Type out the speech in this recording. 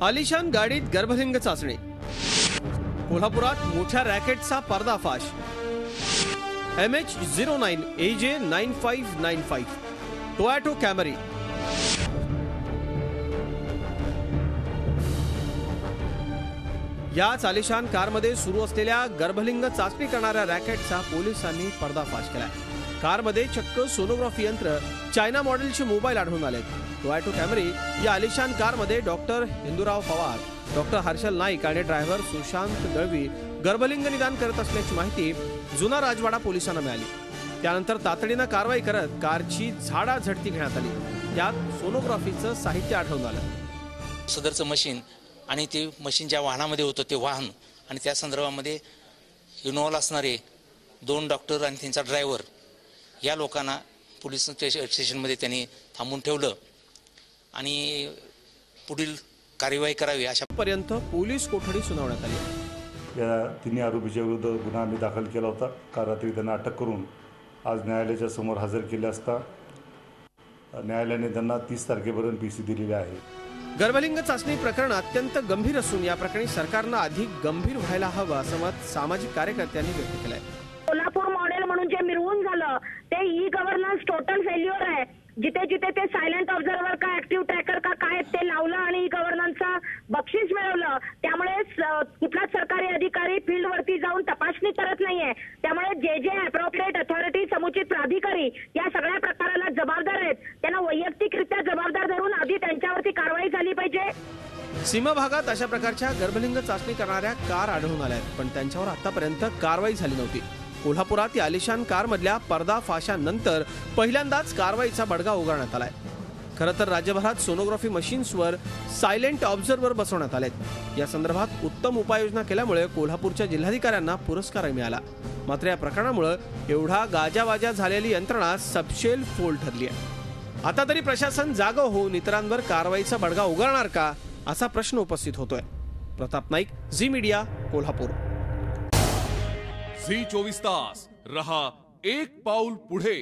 आलिशान गाडीत गर्भलिंग चाचणी, कोल्हापुरात मोठ्या रॅकेटचा पर्दाफाश। MH09 AJ 9595 Toyota Camry. याच आलिशान कारमध्ये सुरू असलेल्या गर्भलिंग चाचणी करणाऱ्या रॅकेटचा पोलिसांनी पर्दाफाश केला। कारमध्ये चक्क सोनोग्राफी यंत्र, चायना मॉडेलचे मोबाईल आढळून आले। टोयोटा कॅमरी या आलिशान कारमध्ये डॉक्टर हिंदूराव पवार, डॉक्टर हर्षल नाईक आणि ड्रायव्हर सुशांत दळवी गर्भलिंग निदान करत असल्याची माहिती जुना राजवाडा पोलिसांना मिळाली। त्यानंतर तातडीने कारवाई करत कारची झाडाझडती घेण्यात आली। यात सोनोग्राफीचं साहित्य आढळून आलं। सदरचं मशीन आणि ते मशीन ज्या वाहनामध्ये होतं ते वाहन आणि त्या संदर्भामध्ये इन्व्हॉल्व असणारे 2 डॉक्टर आणि त्यांचा ड्रायव्हर या लोकांना पोलीस स्टेशनमध्ये त्यांनी थांबून ठेवलं आणि पुढील कार्यवाही करावी अशापर्यंत पोलीस कोठडी सुनावण्यात आली। या तिन्ही आरोपीच्या विरुद्ध गुन्हा आम्ही दाखल केला होता। काल रात्री त्यांना अटक करून आज न्यायालयाच्या समोर हजर केले असता न्यायालयाने त्यांना 30 तारखेपर्यंत PC दिलेली आहे। गर्भलिंग चाचणी प्रकरण अत्यंत गंभीर असून या प्रकरणी सरकारने अधिक गंभीर व्हायला हवं असं मत सामाजिक कार्यकर्त्यांनी व्यक्त केलंय। कोल्हापूर मॉडेल म्हणून जे मिरवून झालं ते ई गव्हर्नन्स टोटल फेल्युअर आहे। जिथे जिथे ते सायलेंट ऑब्झर्वर का ऍक्टिव्ह ट्रॅकर का काय ते लावलं आणि ई गव्हर्नन्सचा बक्षीस मिळवलं, त्यामुळे कुठलाच सरकारी अधिकारी फील्ड वरती जाऊन तपासणी करत नाहीये। त्यामुळे जे अप्रोप्रिएट अथॉरिटी, समुचित प्राधिकारी या सगळ्या प्रकाराला जबाबदार आहेत, त्यांना वैयक्तिकरित्या जबाबदार धरून आधी त्यांच्यावरती कारवाई झाली पाहिजे। सीमा भागात अशा प्रकारच्या गर्भलिंग चाचणी करणाऱ्या कार आढळून आल्या, पण त्यांच्यावर आतापर्यंत कारवाई झाली नव्हती। कोल्हापुरात या आलिशान कारमधल्या पर्दाफाशानंतर पहिल्यांदाच कारवाईचा बडगा उगारण्यात आलाय। खरं तर राज्यभरात सोनोग्राफी मशीन्सवर सायलेंट ऑब्झर्वर बसवण्यात आलेत। या संदर्भात उत्तम उपाययोजना केल्यामुळे कोल्हापूरच्या जिल्हाधिकाऱ्यांना पुरस्कार मिळाला। मात्र या प्रकरणामुळे एवढा गाजावाजा झालेली यंत्रणा सबशेल फोल ठरली आहे। आता तरी प्रशासन जागं होऊन इतरांवर कारवाईचा बडगा उगारणार का असा प्रश्न उपस्थित होतोय। Pratap Naik, Zee media, Kolhapur. Zee 24 तास रहा एक पाऊल पुढे।